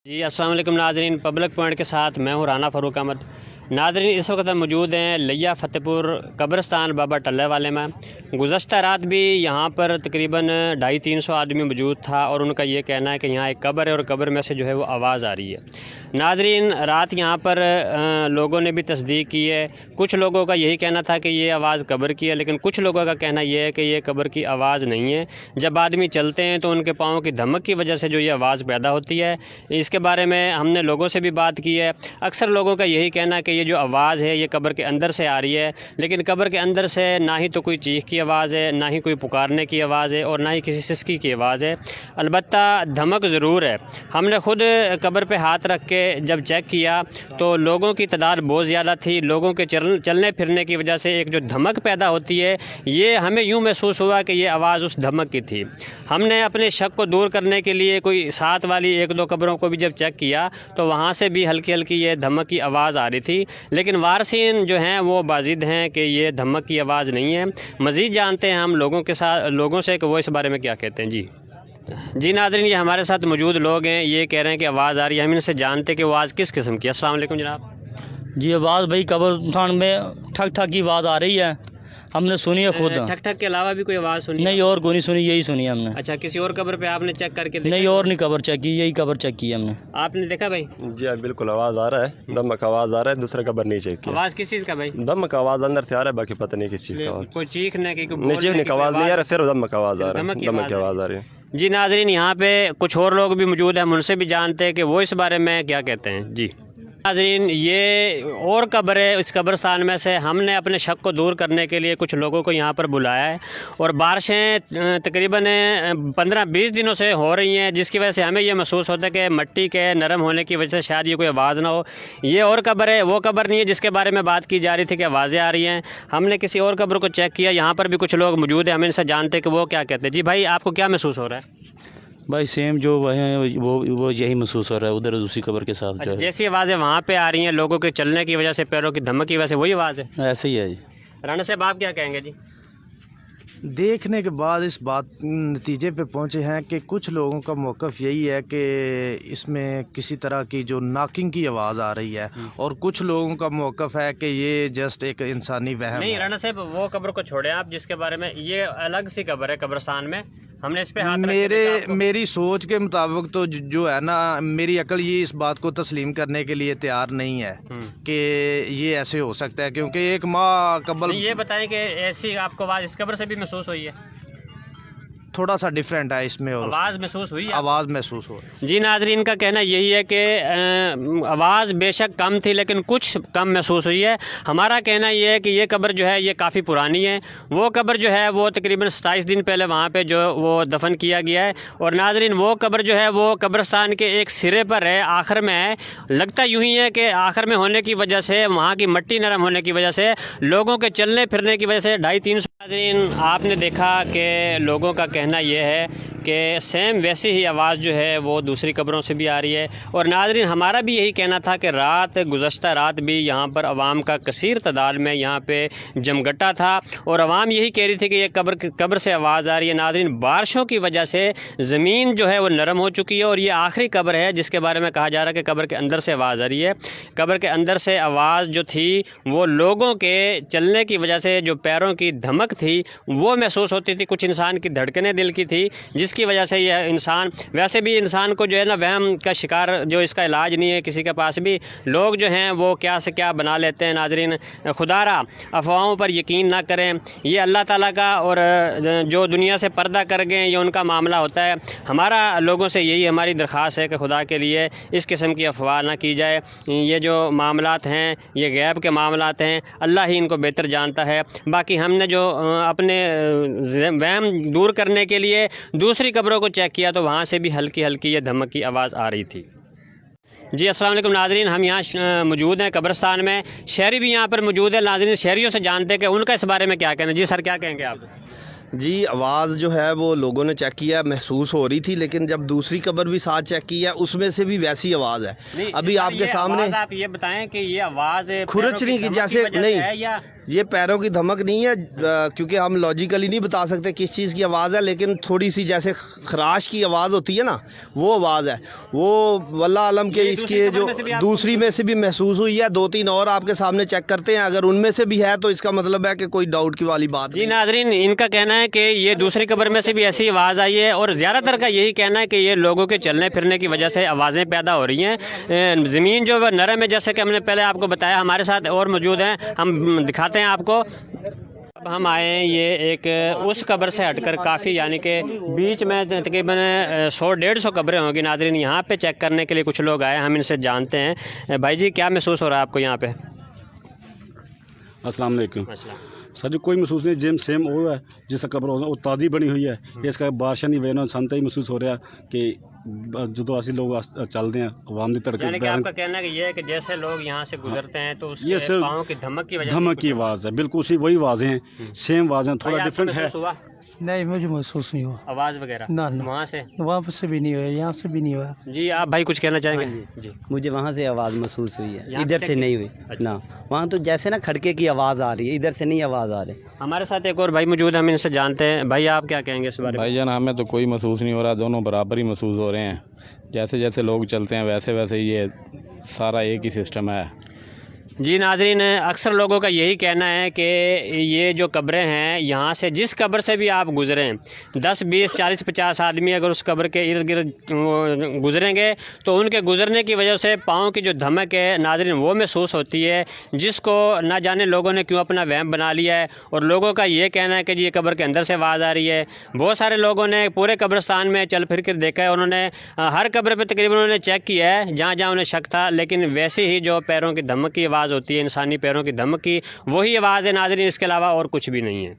जी अस्सलाम वालेकुम नाज़रीन, पब्लिक पॉइंट के साथ मैं हूँ राना फ़ारूक अहमद। नाज़रीन इस वक्त हम मौजूद हैं लिया फ़तेहपुर कब्रिस्तान बाबा टल्ले वाले में। गुज़श्ता रात भी यहाँ पर तकरीबन 250-300 आदमी मौजूद था और उनका ये कहना है कि यहाँ एक कब्र है और कब्र में से जो है वो आवाज़ आ रही है। नाज़रीन रात यहाँ पर लोगों ने भी तस्दीक की है। कुछ लोगों का यही कहना था कि ये आवाज़ कब्र की है, लेकिन कुछ लोगों का कहना ये है कि ये कब्र की आवाज़ नहीं है। जब आदमी चलते हैं तो उनके पाँव की धमक की वजह से जो ये आवाज़ पैदा होती है। इसके बारे में हमने लोगों से भी बात की है। अक्सर लोगों का यही कहना है कि ये जो आवाज़ है ये कब्र के अंदर से आ रही है, लेकिन कब्र के अंदर से ना ही तो कोई चीख की आवाज़ है, ना ही कोई पुकारने की आवाज़ है और ना ही किसी सिसकी की आवाज़ है। अलबत्ता धमक ज़रूर है। हमने ख़ुद कब्र पे हाथ रख के जब चेक किया तो लोगों की तादाद बहुत ज़्यादा थी। लोगों के चलने फिरने की वजह से एक जो धमक पैदा होती है, ये हमें यूँ महसूस हुआ कि ये आवाज़ उस धमक की थी। हमने अपने शक को दूर करने के लिए कोई साथ वाली 1-2 कब्रों को भी जब चेक किया तो वहाँ से भी हल्की हल्की ये धमक की आवाज़ आ रही थी, लेकिन वारसीन जो हैं वो बाजिद हैं कि ये धमक की आवाज़ नहीं है। मज़ीद जानते हैं हम लोगों से कि वो इस बारे में क्या कहते हैं। जी नाज़रीन, ये हमारे साथ मौजूद लोग हैं, ये कह रहे हैं कि आवाज़ आ रही है। हम इनसे जानते हैं कि वो आवाज़ किस किस्म की है। अस्सलाम वालेकुम जनाब। जी आवाज़ भाई कब्रिस्तान में ठक ठक की आवाज़ आ रही है, हमने सुनी है खुद। ठक ठक के अलावा भी कोई आवाज़ सुनी? नहीं और कोई नहीं सुनी, यही सुनी हमने। अच्छा, किसी और कब्र पे आपने चेक करके देखा? नहीं और नहीं कब्र चेक की, यही कब्र चेक की हमने। आपने देखा भाई? जी हाँ, बिल्कुल आवाज़ आ रहा है, दमक आवाज़ आ रहा है। दूसरा कब्र नहीं चेक किया। आवाज़ किस चीज़ का भाई? दमक आवाज़ अंदर से आ रहा है, बाकी पता नहीं किस चीज़ का आवाज़। कोई चीखने की, नहीं चीखने की आवाज़ नहीं आ रहा, सिर्फ दमक आवाज़ आ रहा है, दमक की आवाज़ आ रही है। जी नाज़रीन, यहाँ पे कुछ और लोग भी मौजूद हैं, हम उनसे भी जानते हैं कि वो इस बारे में क्या कहते हैं। जी नाज़रीन, ये और कब्र है इस कब्रस्तान में से। हमने अपने शक को दूर करने के लिए कुछ लोगों को यहाँ पर बुलाया है और बारिशें तकरीबन 15-20 दिनों से हो रही हैं, जिसकी वजह से हमें ये महसूस होता है कि मिट्टी के नरम होने की वजह से शायद ये कोई आवाज़ ना हो। ये और कब्र है, वो कब्र नहीं है जिसके बारे में बात की जा रही थी कि आवाज़ें आ रही हैं। हमने किसी और कब्र को चेक किया, यहाँ पर भी कुछ लोग मौजूद हैं, हम इनसे जानते हैं कि वो क्या कहते हैं। जी भाई, आपको क्या महसूस हो रहा है? भाई सेम जो वो यही महसूस हो रहा है, उधर दूसरी कब्र के साथ। अच्छा, जैसी आवाज़ें वहाँ पे आ रही हैं लोगों के चलने की वजह से, पैरों की धमक की वजह से, वही आवाज़ है? ऐसे ही है जी। राणा साहब, आप क्या कहेंगे? जी देखने के बाद इस बात नतीजे पे पहुंचे हैं कि कुछ लोगों का मौक़िफ़ यही है कि इसमें किसी तरह की जो नॉकिंग की आवाज़ आ रही है, और कुछ लोगों का मौक़िफ़ है कि ये जस्ट एक इंसानी वहम नहीं है। राणा साहब, वो कब्र को छोड़े आप जिसके बारे में, ये अलग सी कब्र है कब्रिस्तान में, हमने इस पे हाथ रख के देखा आपको। मेरी सोच के मुताबिक तो जो है ना, मेरी अकल ये इस बात को तस्लीम करने के लिए तैयार नहीं है कि ये ऐसे हो सकता है, क्योंकि एक माह कबल। ये बताएं कि ऐसी आपको आवाज़ इस कब्र से भी महसूस हुई है? थोड़ा सा डिफरेंट है इसमें, और आवाज़ महसूस हुई है? आवाज़ महसूस हो। जी नाज़रीन, का कहना यही है कि आवाज़ बेशक कम थी लेकिन कुछ कम महसूस हुई है। हमारा कहना ये है कि ये कब्र जो है ये काफ़ी पुरानी है। वो कब्र जो है वो तकरीबन 27 दिन पहले वहाँ पे जो वो दफन किया गया है, और नाज़रीन वो कब्र जो है वो कब्रिस्तान के एक सिरे पर है, आखिर में है। लगता यूँ ही है कि आखिर में होने की वजह से, वहाँ की मिट्टी नरम होने की वजह से, लोगों के चलने फिरने की वजह से 250-300। नाज़रीन आपने देखा कि लोगों का कहना यह है कि सेम वैसी ही आवाज़ जो है वो दूसरी कब्रों से भी आ रही है। और नाज़रीन हमारा भी यही कहना था कि गुज़श्ता रात भी यहाँ पर आवाम का कसीर तादाद में यहाँ पे जमघटा था और आवाम यही कह रही थी कि ये कब्र से आवाज़ आ रही है। नाज़रीन बारिशों की वजह से ज़मीन जो है वो नरम हो चुकी है और ये आखिरी कब्र है जिसके बारे में कहा जा रहा है कि कब्र के अंदर से आवाज़ आ रही है। कब्र के अंदर से आवाज़ जो थी वो लोगों के चलने की वजह से, जो पैरों की धमक थी वो महसूस होती थी, कुछ इंसान की धड़कनें दिल की थी, जिसकी वजह से यह इंसान, वैसे भी इंसान को जो है ना वहम का शिकार, जो इसका इलाज नहीं है किसी के पास भी, लोग जो हैं वो क्या से क्या बना लेते हैं। नाज़रीन खुदारा अफवाहों पर यकीन ना करें, ये अल्लाह ताला का और जो दुनिया से पर्दा कर गए ये उनका मामला होता है। हमारा लोगों से यही हमारी दरख्वास्त है कि खुदा के लिए इस किस्म की अफवाह ना की जाए। ये जो मामलात हैं ये गैब के मामलात हैं, अल्लाह ही इनको बेहतर जानता है। बाकी हमने जो अपने वहम दूर करने के लिए दूसरी कब्रों को चेक किया तो वहाँ से भी हल्की हल्की ये धमक की आवाज़ आ रही थी। जी अस्सलाम वालेकुम नाज़रीन, हम यहाँ मौजूद हैं कब्रिस्तान में, शहरी भी यहाँ पर मौजूद है। नाज़रीन शहरियों से जानते हैं कि उनका इस बारे में क्या कहना है। जी सर, क्या कहेंगे आप? जी आवाज़ जो है वो लोगों ने चेक किया, महसूस हो रही थी, लेकिन जब दूसरी कब्र भी साथ चेक की है उसमें से भी वैसी आवाज़ है। अभी आपके सामने आप ये बताएं कि ये आवाज़ खुरचने की जैसे नहीं, یہ پیروں کی دھمک نہیں ہے کیونکہ ہم لاجیکلی نہیں بتا سکتے کس چیز کی آواز ہے، لیکن تھوڑی سی جیسے خراش کی آواز ہوتی ہے نا، وہ آواز ہے، وہ واللہ عالم کے اس کی جو دوسری میں سے بھی محسوس ہوئی ہے، 2-3 اور آپ کے سامنے چیک کرتے ہیں، اگر ان میں سے بھی ہے تو اس کا مطلب ہے کہ کوئی ڈاؤٹ کی والی بات جی نہیں۔ ناظرین، ان کا کہنا ہے کہ یہ دوسری قبر میں سے بھی ایسی آواز آئی ہے، اور زیادہ تر کا یہی کہنا ہے کہ یہ لوگوں کے چلنے پھرنے کی وجہ سے آوازیں پیدا ہو رہی ہیں۔ زمین جو نرم ہے، جیسے کہ ہم نے پہلے آپ کو بتایا، ہمارے ساتھ اور موجود ہیں، ہم دکھاتے ہیں آپ کو۔ اب ہم آئے ہیں یہ ایک اس قبر سے ہٹ کر کافی، یعنی کہ بیچ میں تقریباً 100-150 قبریں ہوں گی ناظرین، یہاں پہ چیک کرنے کے لیے کچھ لوگ آئے ہیں، ہم ان سے جانتے ہیں۔ بھائی جی، کیا محسوس ہو رہا ہے آپ کو یہاں پہ؟ السلام علیکم سر جی، کوئی محسوس نہیں، جیم سیم وہ ہے جس کا قبر وہ تازی بنی ہوئی ہے، اس کا بادشاہ نہیں وینا سنتا ہی محسوس ہو رہا ہے کہ جو ایسے لوگ چلتے ہیں عوام دی تڑکے، یعنی کہ آپ کا کہنا ہے کہ یہ ہے کہ جیسے لوگ یہاں سے گزرتے ہیں تو اس کے یہ پاؤں کی دھمک کی وجہ سے دھمک کی آواز ہے، بالکل اسی وہی آوازیں ہیں، سیم آوازیں، تھوڑا ڈفرینٹ ہے۔ نہیں مجھے محسوس نہیں ہوا آواز وغیرہ نہ وہاں سے؟ وہاں سے بھی نہیں ہوا، یہاں سے بھی نہیں ہوا۔ جی آپ بھائی کچھ کہنا چاہیں گے؟ جی مجھے وہاں سے آواز محسوس ہوئی ہے، یہاں ادھر سے سے نہیں اچھا۔ ہوئی نا، وہاں تو جیسے نا کھڑکے کی آواز آ رہی ہے، ادھر سے نہیں آواز آ رہی۔ ہمارے ساتھ ایک اور بھائی موجود ہیں، ہم ان سے جانتے ہیں۔ بھائی آپ کیا کہیں گے اس بارے میں؟ بھائی جان، ہمیں تو کوئی محسوس نہیں ہو رہا، دونوں برابر ہی محسوس ہو رہے ہیں، جیسے جیسے لوگ چلتے ہیں ویسے ویسے یہ سارا ایک ہی سسٹم ہے۔ جی ناظرین، اکثر لوگوں کا یہی کہنا ہے کہ یہ جو قبریں ہیں، یہاں سے جس قبر سے بھی آپ گزریں، 10 20 40 50 آدمی اگر اس قبر کے ارد گرد گزریں گے تو ان کے گزرنے کی وجہ سے پاؤں کی جو دھمک ہے ناظرین وہ محسوس ہوتی ہے، جس کو نہ جانے لوگوں نے کیوں اپنا وہم بنا لیا ہے، اور لوگوں کا یہ کہنا ہے کہ جی یہ قبر کے اندر سے آواز آ رہی ہے۔ بہت سارے لوگوں نے پورے قبرستان میں چل پھر کر دیکھا ہے، انہوں نے ہر قبر پہ تقریباً انہوں نے چیک کیا ہے جہاں جہاں انہیں شک تھا، لیکن ویسے ہی جو پیروں کی دھمک کی آواز ہوتی ہے، انسانی پیروں کی دھمک کی، وہی آواز ہے ناظرین، اس کے علاوہ اور کچھ بھی نہیں ہے۔